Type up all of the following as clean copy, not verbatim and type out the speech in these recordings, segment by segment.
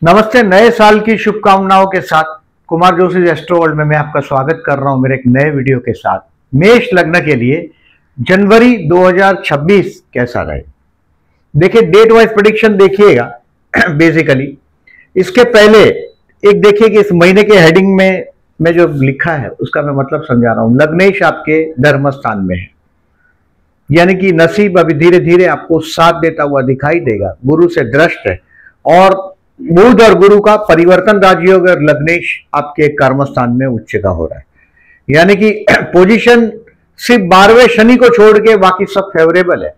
नमस्ते। नए साल की शुभकामनाओं के साथ कुमार जोशी एस्ट्रो वर्ल्ड में मैं आपका स्वागत कर रहा हूं मेरे एक नए वीडियो के साथ। मेष लग्न के लिए जनवरी 2026 कैसा रहे, देखिए डेट वाइज प्रेडिक्शन देखिएगा। बेसिकली इसके पहले एक देखिए कि इस महीने के हेडिंग में मैं जो लिखा है उसका मैं मतलब समझा रहा हूं। लग्नेश आपके धर्म स्थान में है, यानी कि नसीब अभी धीरे धीरे आपको साथ देता हुआ दिखाई देगा। गुरु से दृष्ट है और बुध और गुरु का परिवर्तन राजयोग और लग्नेश आपके कर्म स्थान में उच्च का हो रहा है, यानी कि पोजीशन सिर्फ 12वें शनि को छोड़ के बाकी सब फेवरेबल है।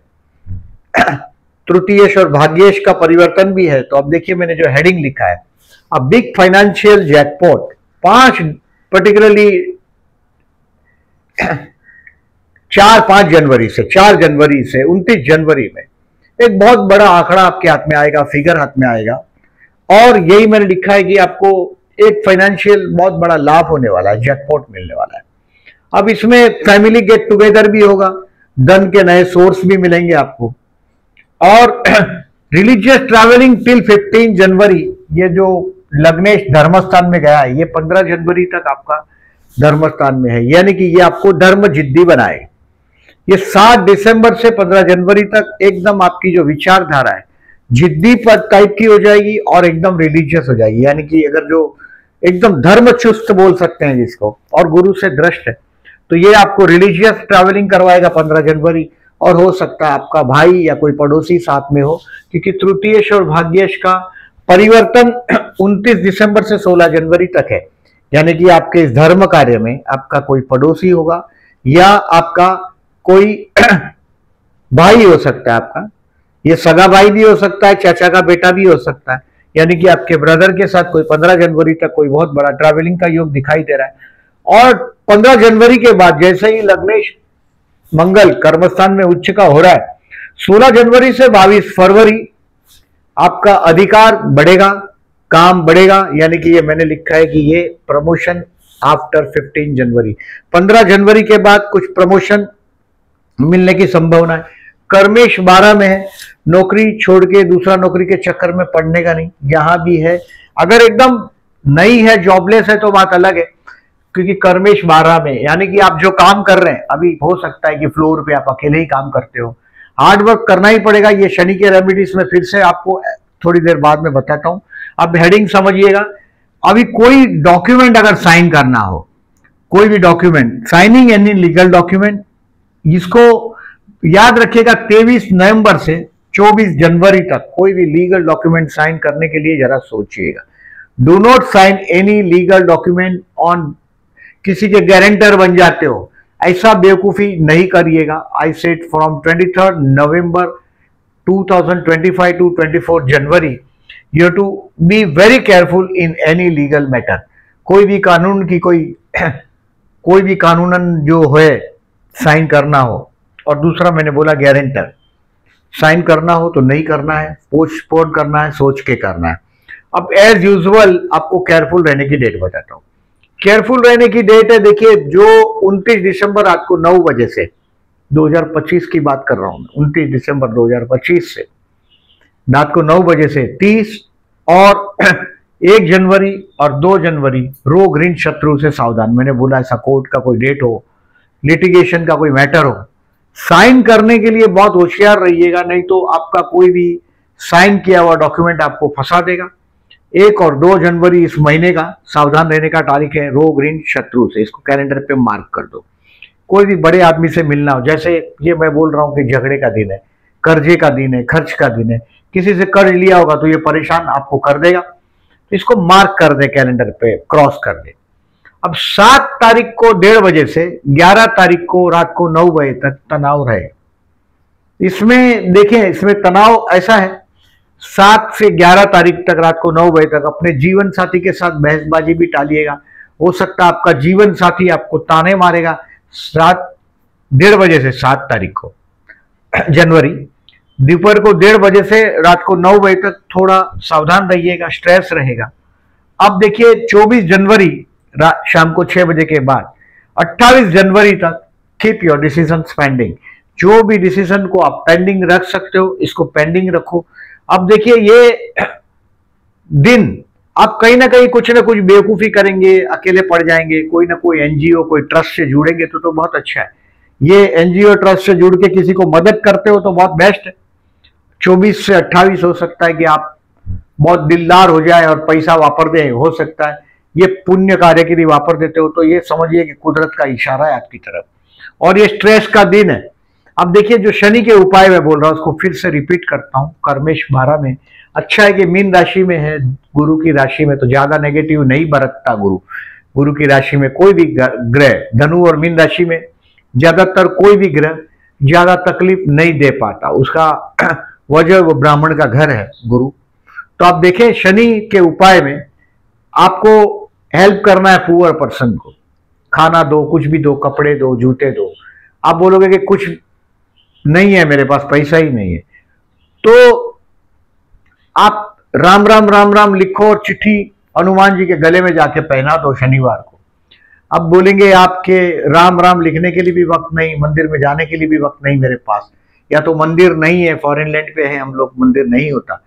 तृतीयेश और भाग्येश का परिवर्तन भी है। तो अब देखिए मैंने जो हेडिंग लिखा है, a big financial jackpot 5 particularly 4 जनवरी से 29 जनवरी में एक बहुत बड़ा आंकड़ा आपके हाथ में आएगा, फिगर हाथ में आएगा। और यही मैंने लिखा है कि आपको एक फाइनेंशियल बहुत बड़ा लाभ होने वाला है, जैकपॉट मिलने वाला है। अब इसमें फैमिली गेट टुगेदर भी होगा, धन के नए सोर्स भी मिलेंगे आपको, और रिलीजियस ट्रैवलिंग टिल 15 जनवरी। ये जो लग्नेश धर्मस्थान में गया है, ये 15 जनवरी तक आपका धर्मस्थान में है, यानी कि ये आपको धर्म जिद्दी बनाए। ये 7 दिसंबर से 15 जनवरी तक एकदम आपकी जो विचारधारा है जिद्दी पर टाइप की हो जाएगी और एकदम रिलीजियस हो जाएगी, यानी कि अगर जो एकदम धर्म चुस्त बोल सकते हैं जिसको, और गुरु से दृष्ट है तो ये आपको रिलीजियस ट्रैवलिंग करवाएगा 15 जनवरी। और हो सकता है आपका भाई या कोई पड़ोसी साथ में हो, क्योंकि तृतीयेश और भाग्येश का परिवर्तन 29 दिसंबर से 16 जनवरी तक है, यानी कि आपके इस धर्म कार्य में आपका कोई पड़ोसी होगा या आपका कोई भाई हो सकता है। आपका ये सगा भाई भी हो सकता है, चाचा का बेटा भी हो सकता है, यानी कि आपके ब्रदर के साथ कोई 15 जनवरी तक कोई बहुत बड़ा ट्रैवलिंग का योग दिखाई दे रहा है। और 15 जनवरी के बाद जैसे ही लग्नेश मंगल कर्मस्थान में उच्च का हो रहा है, 16 जनवरी से 22 फरवरी आपका अधिकार बढ़ेगा, काम बढ़ेगा, यानी कि ये मैंने लिखा है कि ये प्रमोशन आफ्टर 15 जनवरी। 15 जनवरी के बाद कुछ प्रमोशन मिलने की संभावना है। कर्मेश 12 में है, नौकरी छोड़ के दूसरा नौकरी के चक्कर में पड़ने का नहीं, यहां भी है। अगर एकदम नई है, जॉबलेस है तो बात अलग है, क्योंकि कर्मेश 12 में, यानी कि आप जो काम कर रहे हैं अभी, हो सकता है कि फ्लोर पे आप अकेले ही काम करते हो, हार्ड वर्क करना ही पड़ेगा। ये शनि के रेमेडीज में फिर से आपको थोड़ी देर बाद में बताता हूं। अब हेडिंग समझिएगा। अभी कोई डॉक्यूमेंट अगर साइन करना हो, कोई भी document, signing any legal document, जिसको याद रखिएगा 23 नवंबर से 24 जनवरी तक कोई भी लीगल डॉक्यूमेंट साइन करने के लिए जरा सोचिएगा। Do not sign any legal document on, किसी के गारंटर बन जाते हो, ऐसा बेवकूफी नहीं करिएगा। I said from 23 November 2025 to 24 January you to be very careful in any legal matter. कोई भी कानून की कोई भी कानूनन जो है साइन करना हो, और दूसरा मैंने बोला गारंटर, साइन करना हो तो नहीं करना है, पोस्टपोन करना है, सोच के करना है। अब एज यूजुअल आपको केयरफुल रहने की डेट बताता हूं। केयरफुल रहने की डेट है, देखिए जो 29 दिसंबर रात को 9 बजे से, 2025 की बात कर रहा हूं, 29 दिसंबर 2025 से रात को 9 बजे से 30 और 1 जनवरी और 2 जनवरी रोग ऋण शत्रु से सावधान। मैंने बोला ऐसा कोर्ट का कोई डेट हो, लिटिगेशन का कोई मैटर हो, साइन करने के लिए बहुत होशियार रहिएगा, नहीं तो आपका कोई भी साइन किया हुआ डॉक्यूमेंट आपको फंसा देगा। 1 और 2 जनवरी इस महीने का सावधान रहने का तारीख है, रोग ऋण शत्रु से, इसको कैलेंडर पे मार्क कर दो। कोई भी बड़े आदमी से मिलना हो, जैसे ये मैं बोल रहा हूं कि झगड़े का दिन है, कर्जे का दिन है, खर्च का दिन है, किसी से कर्ज लिया होगा तो ये परेशान आपको कर देगा, तो इसको मार्क कर दे, कैलेंडर पे क्रॉस कर दे। अब 7 तारीख को 1:30 बजे से 11 तारीख को रात को 9 बजे तक तनाव रहे। इसमें देखिए, इसमें तनाव ऐसा है, 7 से 11 तारीख तक रात को 9 बजे तक अपने जीवन साथी के साथ बहसबाजी भी टालिएगा। हो सकता है आपका जीवन साथी आपको ताने मारेगा। 1:30 बजे से 7 तारीख को जनवरी दोपहर को 1:30 बजे से रात को 9 बजे तक थोड़ा सावधान रहिएगा, स्ट्रेस रहेगा। अब देखिए 24 जनवरी शाम को 6 बजे के बाद 28 जनवरी तक कीप योर डिसीजन पेंडिंग। जो भी डिसीजन को आप पेंडिंग रख सकते हो, इसको पेंडिंग रखो। अब देखिए ये दिन आप कहीं ना कहीं कुछ ना कुछ बेवकूफी करेंगे, अकेले पड़ जाएंगे, कोई ना कोई एनजीओ कोई ट्रस्ट से जुड़ेंगे तो बहुत अच्छा है। ये एनजीओ ट्रस्ट से जुड़ के किसी को मदद करते हो तो बहुत बेस्ट है। 24 से 28 हो सकता है कि आप बहुत दिलदार हो जाए और पैसा वापर दे, हो सकता है ये पुण्य कार्य के लिए वापर देते हो, तो ये समझिए कि कुदरत का इशारा है आपकी तरफ। और ये स्ट्रेस का दिन है। अब देखिए जो शनि के उपाय मैं बोल रहा हूं उसको फिर से रिपीट करता हूं। कर्मेश 12 में अच्छा है कि मीन राशि में है, गुरु की राशि में तो ज्यादा नेगेटिव नहीं बरतता गुरु। गुरु की राशि में कोई भी ग्रह, धनु और मीन राशि में ज्यादातर कोई भी ग्रह ज्यादा तकलीफ नहीं दे पाता, उसका वजह वो ब्राह्मण का घर है गुरु। तो आप देखें शनि के उपाय में आपको हेल्प करना है पुअर पर्सन को, खाना दो, कुछ भी दो, कपड़े दो, जूते दो। आप बोलोगे कि कुछ नहीं है मेरे पास, पैसा ही नहीं है, तो आप राम राम राम राम लिखो और चिट्ठी हनुमान जी के गले में जाके पहना दो शनिवार को। अब बोलेंगे आपके राम राम लिखने के लिए भी वक्त नहीं, मंदिर में जाने के लिए भी वक्त नहीं मेरे पास, या तो मंदिर नहीं है, फॉरेन लैंड पे है हम लोग, मंदिर नहीं होता,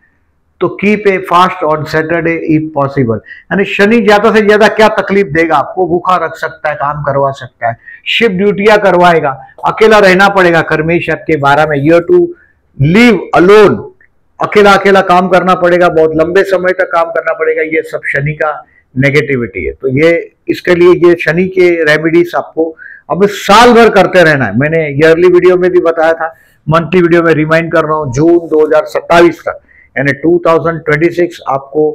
तो keep a fast on Saturday if possible. यानी शनि ज्यादा से ज्यादा क्या तकलीफ देगा आपको, भूखा रख सकता है, काम करवा सकता है, शिफ्ट ड्यूटियां करवाएगा, अकेला रहना पड़ेगा। कर्मेश आपके 12 में, ईयर टू लिव अलोन, अकेला अकेला काम करना पड़ेगा, बहुत लंबे समय तक काम करना पड़ेगा। ये सब शनि का नेगेटिविटी है। तो ये इसके लिए ये शनि के रेमेडीज आपको अब साल भर करते रहना है। मैंने ईयरली वीडियो में भी बताया था, मंथली वीडियो में रिमाइंड कर रहा हूं, जून 2027 तक यानी 2026 आपको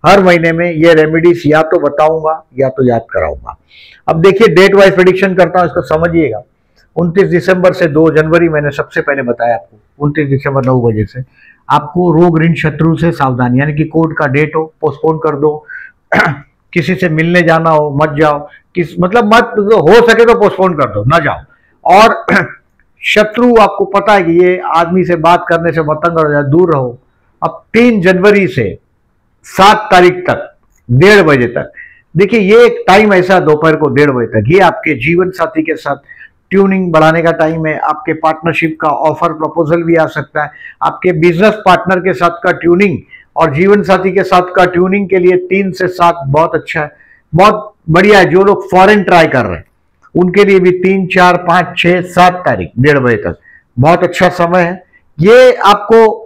हर महीने में ये रेमेडीज या तो बताऊंगा या तो याद कराऊंगा। अब देखिए डेट वाइज प्रेडिक्शन करता हूं, इसको समझिएगा। 29 दिसंबर से 2 जनवरी मैंने सबसे पहले बताया आपको, 29 दिसंबर 9 बजे से आपको रोग ऋण शत्रु से सावधान, यानी कि कोर्ट का डेट हो पोस्टपोन कर दो किसी से मिलने जाना हो मत जाओ, मतलब मत, हो सके तो पोस्टपोन कर दो, ना जाओ। और शत्रु आपको पता है कि ये आदमी से बात करने से मतंग हो जाए, दूर रहो। अब 3 जनवरी से 7 तारीख तक 1:30 बजे तक, देखिए ये एक टाइम ऐसा दोपहर को 1:30 बजे तक, ये आपके जीवन साथी के साथ ट्यूनिंग बढ़ाने का टाइम है। आपके पार्टनरशिप का ऑफर प्रपोजल भी आ सकता है, आपके बिजनेस पार्टनर के साथ का ट्यूनिंग और जीवन साथी के साथ का ट्यूनिंग के लिए 3 से 7 बहुत अच्छा है, बहुत बढ़िया है। जो लोग फॉरेन ट्राई कर रहे हैं उनके लिए भी 3, 4, 5, 6, 7 तारीख 1:30 बजे तक बहुत अच्छा समय है। ये आपको,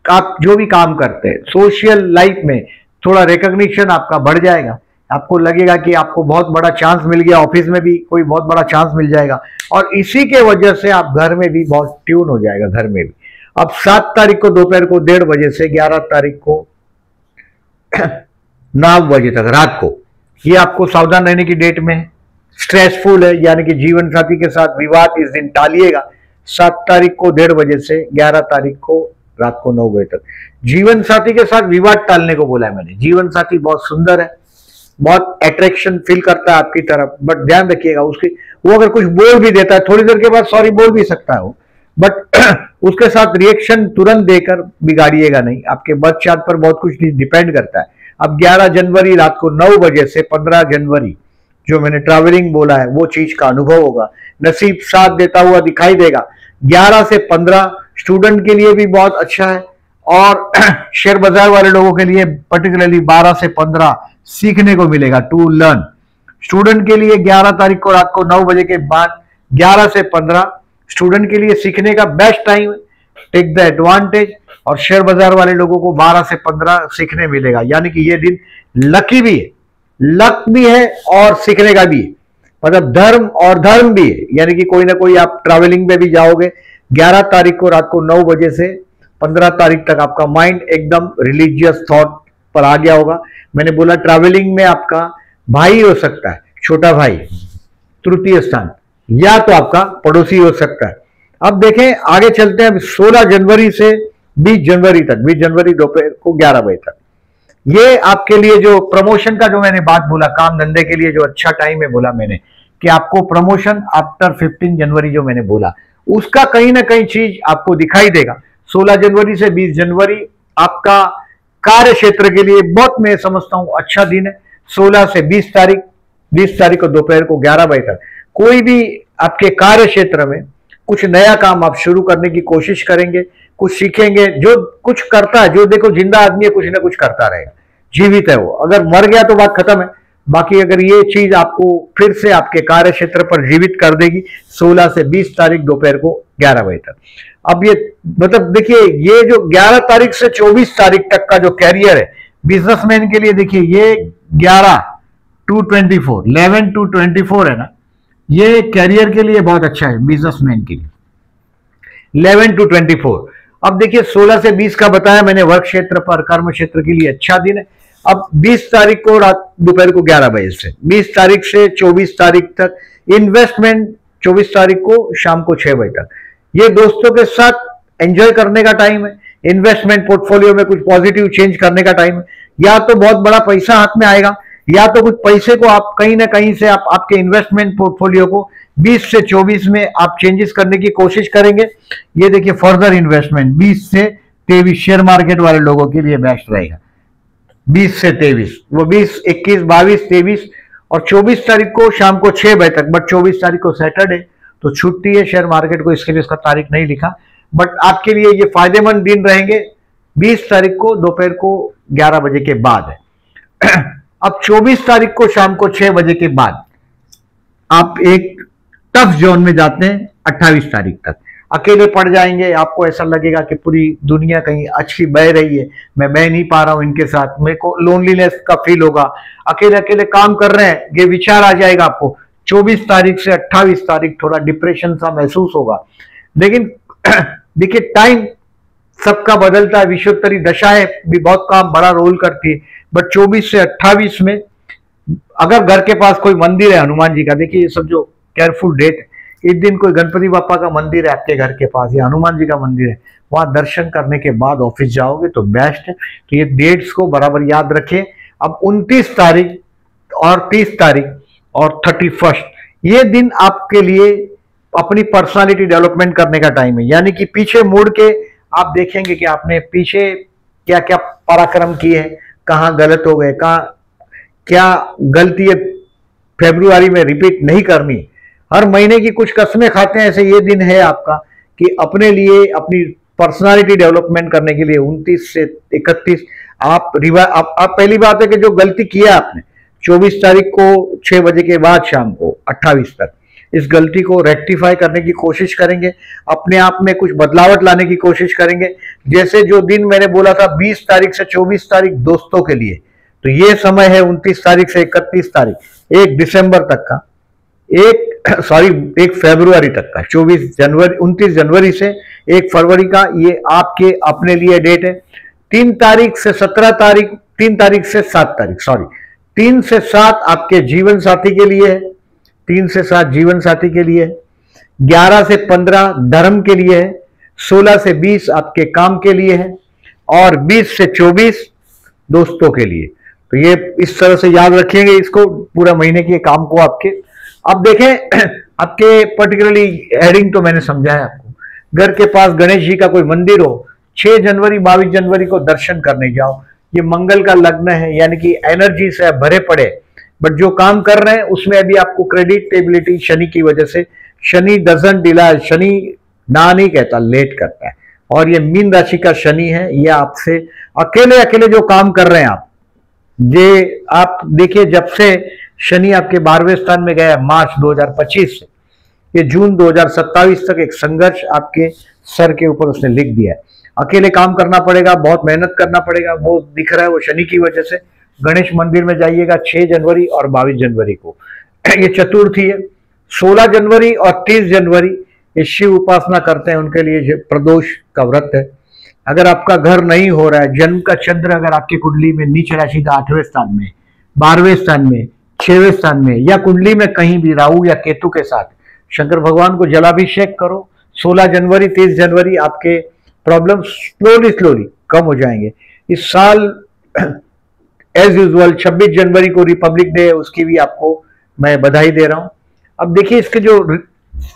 आप जो भी काम करते हैं सोशल लाइफ में थोड़ा रिकॉग्निशन आपका बढ़ जाएगा, आपको लगेगा कि आपको बहुत बड़ा चांस मिल गया, ऑफिस में भी कोई बहुत बड़ा चांस मिल जाएगा, और इसी के वजह से आप घर में भी बहुत ट्यून हो जाएगा, घर में भी। अब 7 तारीख को दोपहर को 1:30 बजे से 11 तारीख को 9 बजे तक रात को, ये आपको सावधान रहने की डेट में स्ट्रेसफुल है, यानी कि जीवन साथी के साथ विवाद इस दिन टालिएगा। 7 तारीख को 1:30 बजे से 11 तारीख को रात को 9 बजे तक जीवन साथी के साथ विवाद टालने को बोला है मैंने। जीवन साथी बहुत सुंदर है, बहुत अट्रैक्शन फील करता है आपकी तरफ, बट ध्यान रखिएगा उसकी, वो अगर कुछ बोल भी देता है थोड़ी देर के बाद सॉरी बोल भी सकता है वो, बट उसके साथ रिएक्शन तुरंत देकर बिगाड़िएगा नहीं। आपके बर्थ चार्ट पर बहुत कुछ डिपेंड करता है। अब 11 जनवरी रात को 9 बजे से 15 जनवरी जो मैंने ट्रैवलिंग बोला है वो चीज का अनुभव होगा, नसीब साथ देता हुआ दिखाई देगा। 11 से 15 स्टूडेंट के लिए भी बहुत अच्छा है, और शेयर बाजार वाले लोगों के लिए पर्टिकुलरली 12 से 15 सीखने को मिलेगा, टू लर्न। स्टूडेंट के लिए 11 तारीख को रात को 9 बजे के बाद 11 से 15 स्टूडेंट के लिए सीखने का बेस्ट टाइम है, टेक द एडवांटेज। और शेयर बाजार वाले लोगों को 12 से 15 सीखने मिलेगा, यानी कि ये दिन लकी भी है, लक भी है और सीखने का भी है, मतलब धर्म और धर्म भी है, यानी कि कोई ना कोई आप ट्रैवलिंग में भी जाओगे। 11 तारीख को रात को 9 बजे से 15 तारीख तक आपका माइंड एकदम रिलीजियस थॉट पर आ गया होगा। मैंने बोला ट्रैवलिंग में आपका भाई हो सकता है, छोटा भाई, तृतीय स्थान, या तो आपका पड़ोसी हो सकता है। अब देखें आगे चलते हैं। 16 जनवरी से 20 जनवरी तक, 20 जनवरी दोपहर को 11 बजे तक, ये आपके लिए जो प्रमोशन का जो मैंने बात बोला, काम धंधे के लिए जो अच्छा टाइम है बोला मैंने कि आपको प्रमोशन आफ्टर 15 जनवरी जो मैंने बोला, उसका कहीं ना कहीं चीज आपको दिखाई देगा। 16 जनवरी से 20 जनवरी आपका कार्य क्षेत्र के लिए बहुत, मैं समझता हूं अच्छा दिन है। 16 से 20 तारीख को दोपहर को 11 बजे तक कोई भी आपके कार्य क्षेत्र में कुछ नया काम आप शुरू करने की कोशिश करेंगे, कुछ सीखेंगे। जो कुछ करता है, जो देखो जिंदा आदमी है, कुछ ना कुछ करता रहेगा, जीवित है वो। अगर मर गया तो बात खत्म है। बाकी अगर ये चीज आपको फिर से आपके कार्य क्षेत्र पर जीवित कर देगी 16 से 20 तारीख दोपहर को 11 बजे तक। अब ये मतलब देखिए, ये जो 11 तारीख से 24 तारीख तक का जो कैरियर है बिजनेसमैन के लिए, देखिए ये 11 to 24, 11 to 24 है ना, ये कैरियर के लिए बहुत अच्छा है बिजनेसमैन के लिए, 11 to 24। अब देखिए 16 से 20 का बताया मैंने, वर्क क्षेत्र पर, कर्म क्षेत्र के लिए अच्छा दिन है। अब 20 तारीख को रात दोपहर को 11 बजे से 20 तारीख से 24 तारीख तक इन्वेस्टमेंट, 24 तारीख को शाम को 6 बजे तक, ये दोस्तों के साथ एंजॉय करने का टाइम है। इन्वेस्टमेंट पोर्टफोलियो में कुछ पॉजिटिव चेंज करने का टाइम है। या तो बहुत बड़ा पैसा हाथ में आएगा, या तो कुछ पैसे को आप कहीं ना कहीं से आप आपके इन्वेस्टमेंट पोर्टफोलियो को 20 से 24 में आप चेंजेस करने की कोशिश करेंगे। ये देखिए फर्दर इन्वेस्टमेंट 20 से 23 शेयर मार्केट वाले लोगों के लिए बेस्ट रहेगा। 20 से 23, वो 20, 21, 22, 23 और 24 तारीख को शाम को 6 बजे तक। बट 24 तारीख को सैटरडे तो छुट्टी है शेयर मार्केट को, इसके लिए इसका तारीख नहीं लिखा। बट आपके लिए ये फायदेमंद दिन रहेंगे। 20 तारीख को दोपहर को 11 बजे के बाद है। अब 24 तारीख को शाम को 6 बजे के बाद आप एक टफ जोन में जाते हैं। 28 तारीख तक अकेले पड़ जाएंगे, आपको ऐसा लगेगा कि पूरी दुनिया कहीं अच्छी बह रही है, मैं बह नहीं पा रहा हूं इनके साथ, मेरे को लोनलीनेस का फील होगा, अकेले अकेले काम कर रहे हैं, ये विचार आ जाएगा आपको। 24 तारीख से 28 तारीख थोड़ा डिप्रेशन सा महसूस होगा। लेकिन देखिए टाइम सबका बदलता है, विश्वोत्तरी दशाएं भी बहुत काम बड़ा रोल करती है। बट 24 से 28 में अगर घर के पास कोई मंदिर है हनुमान जी का, देखिए ये सब जो केयरफुल डेट है, इस दिन कोई गणपति बापा का मंदिर है आपके घर के पास या हनुमान जी का मंदिर है, वहां दर्शन करने के बाद ऑफिस जाओगे तो बेस्ट है। तो ये डेट्स को बराबर याद रखें। अब 29 तारीख और 30 तारीख और 31 ये दिन आपके लिए अपनी पर्सनालिटी डेवलपमेंट करने का टाइम है। यानी कि पीछे मुड़ के आप देखेंगे कि आपने पीछे क्या क्या पराक्रम किए हैं, कहाँ गलत हो गए, कहाँ क्या गलती है फेब्रुआरी में रिपीट नहीं करनी। हर महीने की कुछ कस्में खाते हैं, ऐसे ये दिन है आपका कि अपने लिए अपनी पर्सनालिटी डेवलपमेंट करने के लिए 29 से 31 आप पहली बात है कि जो गलती किया आपने 24 तारीख को 6 बजे के बाद शाम को 28 तक, इस गलती को रेक्टिफाई करने की कोशिश करेंगे, अपने आप में कुछ बदलावट लाने की कोशिश करेंगे। जैसे जो दिन मैंने बोला था 20 तारीख से 24 तारीख दोस्तों के लिए, तो ये समय है 29 तारीख से 31 तारीख, 1 दिसंबर तक का, 1 फरवरी तक का, 29 जनवरी से 1 फरवरी का, ये आपके अपने लिए डेट है। 3 तारीख से 17 तारीख, 3 तारीख से 7 तारीख, 3 से 7 आपके जीवन साथी के लिए है, 3 से 7 जीवन साथी के लिए है, 11 से 15 धर्म के लिए है, 16 से 20 आपके काम के लिए है और 20 से 24 दोस्तों के लिए। तो ये इस तरह से याद रखेंगे इसको पूरा महीने के काम को आपके। अब देखें आपके पर्टिकुलरली हेडिंग तो मैंने समझाया आपको। घर के पास गणेश जी का कोई मंदिर हो, 6 जनवरी 22 जनवरी को दर्शन करने जाओ। ये मंगल का लग्न है, यानी कि एनर्जी से भरे पड़े, बट जो काम कर रहे हैं उसमें अभी आपको क्रेडिटेबिलिटी शनि की वजह से, शनि डजंट डिले, शनि ना नहीं कहता, लेट करता है। और ये मीन राशि का शनि है, ये आपसे अकेले अकेले जो काम कर रहे हैं आप देखिए, जब से शनि आपके 12वें स्थान में गया मार्च 2025 से ये जून 2027 तक एक संघर्ष आपके सर के ऊपर उसने लिख दिया है। अकेले काम करना पड़ेगा, बहुत मेहनत करना पड़ेगा, वो दिख रहा है वो शनि की वजह से। गणेश मंदिर में जाइएगा 6 जनवरी और 22 जनवरी को, ये चतुर्थी है। 16 जनवरी और 30 जनवरी ये शिव उपासना करते हैं, उनके लिए प्रदोष का व्रत है। अगर आपका घर नहीं हो रहा है, जन्म का चंद्र अगर आपकी कुंडली में नीच राशि का 8वें स्थान में, 12वें स्थान में, 6वें स्थान में या कुंडली में कहीं भी राहु या केतु के साथ, शंकर भगवान को जलाभिषेक करो। 16 जनवरी 30 जनवरी आपके प्रॉब्लम स्लोली कम हो जाएंगे। इस साल एज यूजुअल 26 जनवरी को रिपब्लिक डे है, उसकी भी आपको मैं बधाई दे रहा हूं। अब देखिए इसके जो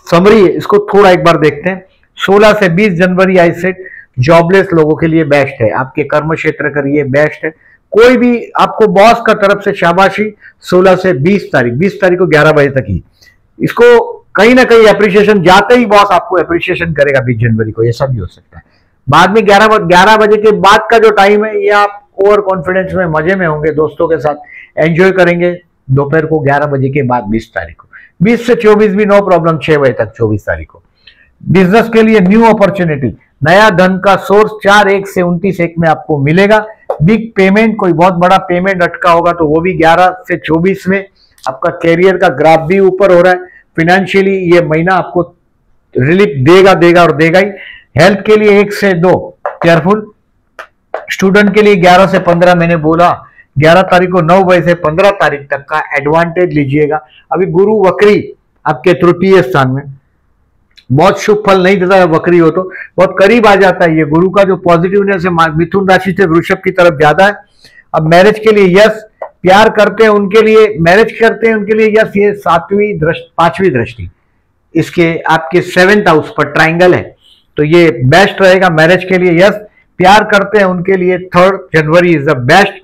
समरी है इसको थोड़ा एक बार देखते हैं। 16 से 20 जनवरी आई सेट जॉबलेस लोगों के लिए बेस्ट है, आपके कर्म क्षेत्र के लिए बेस्ट है। कोई भी आपको बॉस का तरफ से शाबाशी 16 से 20 तारीख को 11 बजे तक ही, इसको कहीं ना कहीं अप्रिसिएशन, जाते ही बॉस आपको अप्रिसिएशन करेगा 20 जनवरी को, ऐसा भी हो सकता है। बाद में 11 बजे के बाद का जो टाइम है ये आप ओवर कॉन्फिडेंस में मजे में होंगे, दोस्तों के साथ एंजॉय करेंगे दोपहर को 11 बजे के बाद 20 तारीख को। 20 से 24 भी नो प्रॉब्लम, 6 बजे तक 24 तारीख को। बिजनेस के लिए न्यू अपॉर्चुनिटी, नया धन का सोर्स 4/1 से 29/1 में आपको मिलेगा। बिग पेमेंट, कोई बहुत बड़ा पेमेंट अटका होगा तो वो भी 11 से 24 में। आपका कैरियर का ग्राफ भी ऊपर हो रहा है। फाइनेंशियली ये महीना आपको रिलीफ देगा और देगा ही। हेल्थ के लिए 1 से 2 केयरफुल। स्टूडेंट के लिए 11 से 15, मैंने बोला 11 तारीख को 9 बजे से 15 तारीख तक का एडवांटेज लीजिएगा। अभी गुरु वक्री आपके तृतीय स्थान में, बहुत शुभ फल नहीं देता है वक्री हो तो, बहुत करीब आ जाता है। ये गुरु का जो पॉजिटिवनेस है मिथुन राशि से वृषभ की तरफ ज्यादा है। अब मैरिज के लिए यस, प्यार करते हैं उनके लिए, मैरिज करते हैं उनके लिए यस। ये 5वीं दृष्टि इसके आपके 7th हाउस पर ट्राइंगल है, तो ये बेस्ट रहेगा मैरिज के लिए यस। प्यार करते हैं उनके लिए 3 जनवरी इज द बेस्ट।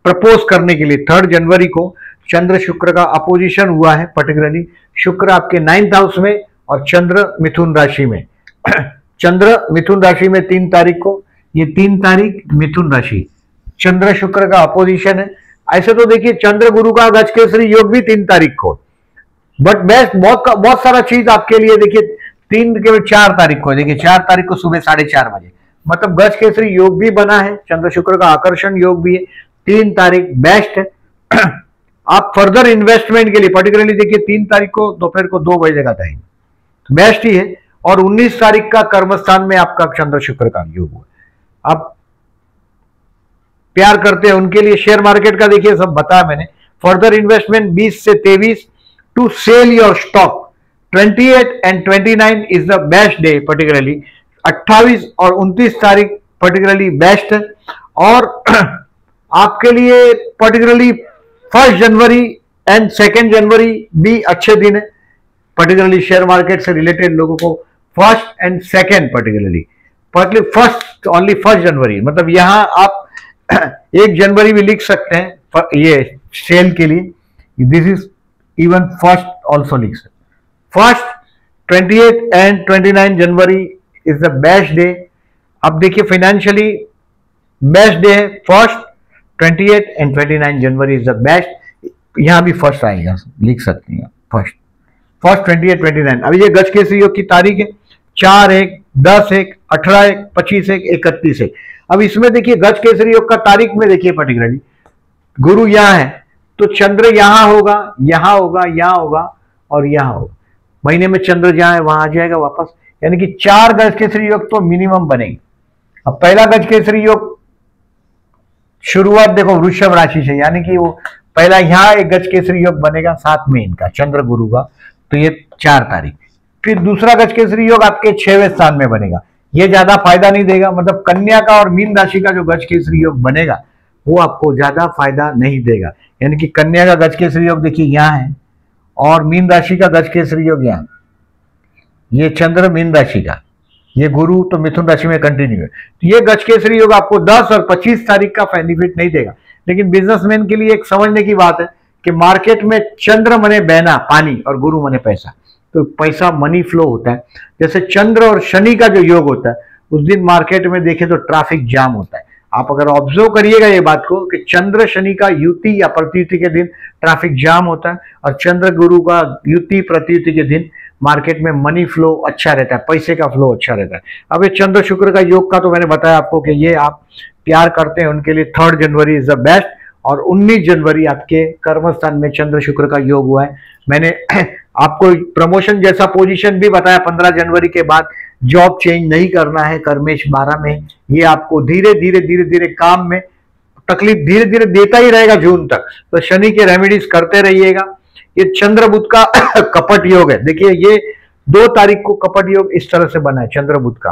प्रपोज करने के लिए 3 जनवरी को चंद्र शुक्र का अपोजिशन हुआ है, पर्टिकुलरली शुक्र आपके 9th हाउस में और चंद्र मिथुन राशि में। चंद्र मिथुन राशि में 3 तारीख को, ये 3 तारीख मिथुन राशि, चंद्र शुक्र का अपोजिशन है। ऐसे तो देखिए चंद्र गुरु का गजकेसरी योग भी 3 तारीख को, बट बेस्ट बहुत सारा चीज आपके लिए देखिए 3 के 4 तारीख को, देखिए 4 तारीख को सुबह 4:30 बजे, मतलब गजकेसरी योग भी बना है, चंद्र शुक्र का आकर्षण योग भी है। 3 तारीख बेस्ट है। आप फर्दर इन्वेस्टमेंट के लिए पर्टिकुलरली देखिए 3 तारीख को दोपहर को 2 बजे का टाइम बेस्ट ही है। और 19 तारीख का कर्मस्थान में आपका चंद्र शुक्र का योग हुआ। आप प्यार करते हैं उनके लिए शेयर मार्केट का देखिए सब बताया मैंने। फर्दर इन्वेस्टमेंट 20 से 23 to sell your stock. 28 and 29 is the best day, particularly 28 और 29 तारीख पर्टिकुलरली बेस्ट है। और आपके लिए पर्टिकुलरली 1 जनवरी एंड 2 जनवरी भी अच्छे दिन है, पर्टिकुलरली शेयर मार्केट से रिलेटेड लोगों को 1st and 2 particularly first only 1 जनवरी, मतलब यहां आप 1 जनवरी भी लिख सकते हैं ये सेल के लिए। This is even 1st also लिख सकते। 1st, 28 and 29 January is the best day. अब देखिए फाइनेंशियली बेस्ट डे है 1st, 28 and 29 January is the best. यहां भी 1st आएगा, लिख सकते हैं 1st, 28, 29। अभी ये गजकेसरी योग की तारीख है 4/1, 10/1, 18/1, 25/1, 31/1। अब इसमें देखिए गजकेसरी योग का तारीख में देखिए पर्टिकुलरली गुरु यहां है तो चंद्र यहां होगा, यहां होगा, यहां होगा और यहां होगा। महीने में चंद्र जहां है वहां आ जाएगा वापस, यानी कि 4 गजकेसरी योग तो मिनिमम बनेगी। अब पहला गजकेसरी योग शुरुआत देखो वृषभ राशि से, यानी कि वो पहला यहां एक गजकेसरी योग बनेगा 7 में इनका चंद्र गुरु का, तो ये 4 तारीख। फिर दूसरा गजकेसरी योग आपके 6वें स्थान में बनेगा, ये ज्यादा फायदा नहीं देगा, मतलब कन्या का और मीन राशि का जो गजकेसरी योग बनेगा वो आपको ज्यादा फायदा नहीं देगा। यानी कि कन्या का गजकेसरी योग देखिए यहां है और मीन राशि का गजकेसरी योग यहां, ये चंद्र मीन राशि का, ये गुरु तो मिथुन राशि में कंटिन्यू है। तो ये गजकेसरी योग आपको 10 और 25 तारीख का बेनिफिट नहीं देगा। लेकिन बिजनेसमैन के लिए एक समझने की बात है कि मार्केट में चंद्र मने बहना पानी और गुरु मने पैसा, तो पैसा मनी फ्लो होता है। जैसे चंद्र और शनि का जो योग होता है उस दिन मार्केट में देखें तो ट्रैफिक जाम होता है। आप अगर ऑब्जर्व करिएगा ये बात को कि चंद्र शनि का युति या प्रतियुति के दिन ट्रैफिक जाम होता है और चंद्र गुरु का युति प्रतियुति के दिन मार्केट में मनी फ्लो अच्छा रहता है, पैसे का फ्लो अच्छा रहता है। अब ये चंद्र शुक्र का योग का तो मैंने बताया आपको कि ये आप प्यार करते हैं उनके लिए 3 जनवरी इज द बेस्ट। और 19 जनवरी आपके कर्मस्थान में चंद्र शुक्र का योग हुआ है। मैंने आपको प्रमोशन जैसा पोजीशन भी बताया 15 जनवरी के बाद जॉब चेंज नहीं करना है कर्मेश 12 में। ये आपको धीरे धीरे काम में तकलीफ धीरे धीरे देता ही रहेगा जून तक, तो शनि के रेमेडीज करते रहिएगा। ये चंद्र बुध का कपट योग है, देखिए ये 2 तारीख को कपट योग इस तरह से बना है चंद्र बुध का,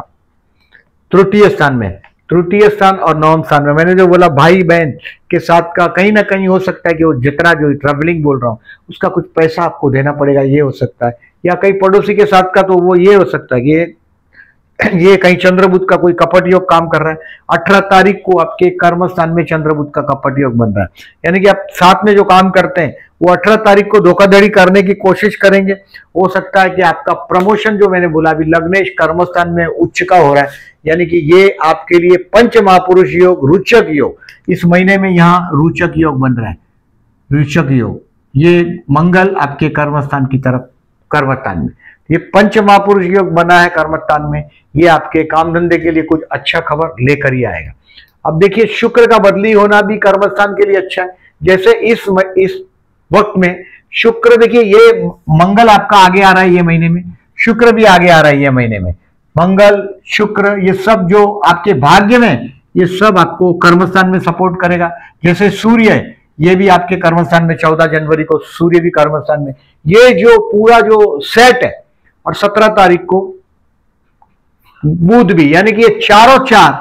तृतीय स्थान में, तृतीय स्थान और 9वें स्थान में। मैंने जो बोला भाई बहन के साथ का कहीं ना कहीं हो सकता है कि वो जितना जो ट्रैवलिंग बोल रहा हूँ उसका कुछ पैसा आपको देना पड़ेगा, ये हो सकता है। या कहीं पड़ोसी के साथ का तो वो ये हो सकता है कि ये कहीं चंद्रबुध का कोई कपट योग काम कर रहा है। 18 तारीख को आपके कर्म स्थान में चंद्रबुध का कपट योग बन रहा है, यानी कि आप साथ में जो काम करते हैं वो 18 तारीख को धोखाधड़ी करने की कोशिश करेंगे। हो सकता है कि आपका प्रमोशन, जो मैंने बोला अभी, लग्नेश कर्म स्थान में उच्च का हो रहा है, यानी कि ये आपके लिए पंच महापुरुष योग, रुचक योग, इस महीने में यहाँ रुचक योग बन रहा है। रुचक योग, ये मंगल आपके कर्मस्थान की तरफ, कर्मस्थान में ये पंच महापुरुष योग बना है कर्मस्थान में, ये आपके काम धंधे के लिए कुछ अच्छा खबर लेकर ही आएगा। अब देखिए, शुक्र का बदली होना भी कर्मस्थान के लिए अच्छा है। जैसे इस वक्त में शुक्र, देखिए ये मंगल आपका आगे आ रहा है ये महीने में, शुक्र भी आगे आ रहा है ये महीने में। मंगल, शुक्र, ये सब जो आपके भाग्य में, ये सब आपको कर्मस्थान में सपोर्ट करेगा। जैसे सूर्य है, ये भी आपके कर्मस्थान में, 14 जनवरी को सूर्य भी कर्मस्थान में, ये जो पूरा जो सेट है। और 17 तारीख को बुध भी, यानी कि ये चारों चार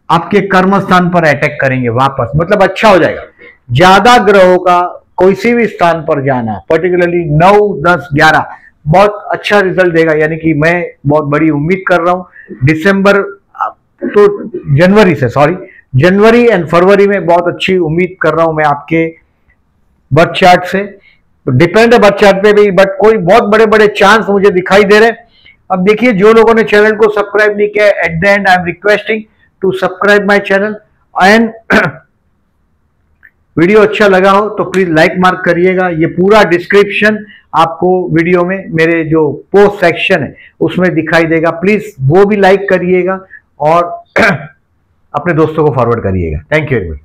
आपके कर्मस्थान पर अटैक करेंगे वापस, मतलब अच्छा हो जाएगा। ज्यादा ग्रहों का कोई सी भी स्थान पर जाना, पर्टिकुलरली 9, 10, 11 बहुत अच्छा रिजल्ट देगा, यानी कि मैं बहुत बड़ी उम्मीद कर रहा हूं। दिसंबर तो जनवरी एंड फरवरी में बहुत अच्छी उम्मीद कर रहा हूं मैं आपके बर्थ चार्ट से। डिपेंड है बर्थ चार्ट पे भी, बट कोई बहुत बड़े बड़े चांस मुझे दिखाई दे रहे हैं। अब देखिए, जो लोगों ने चैनल को सब्सक्राइब नहीं किया, at the end I am requesting to subscribe my channel. And video अच्छा लगा हो तो प्लीज लाइक मार्क करिएगा। ये पूरा डिस्क्रिप्शन आपको वीडियो में मेरे जो पोस्ट सेक्शन है उसमें दिखाई देगा, प्लीज वो भी लाइक करिएगा और अपने दोस्तों को फॉरवर्ड करिएगा। Thank you very much.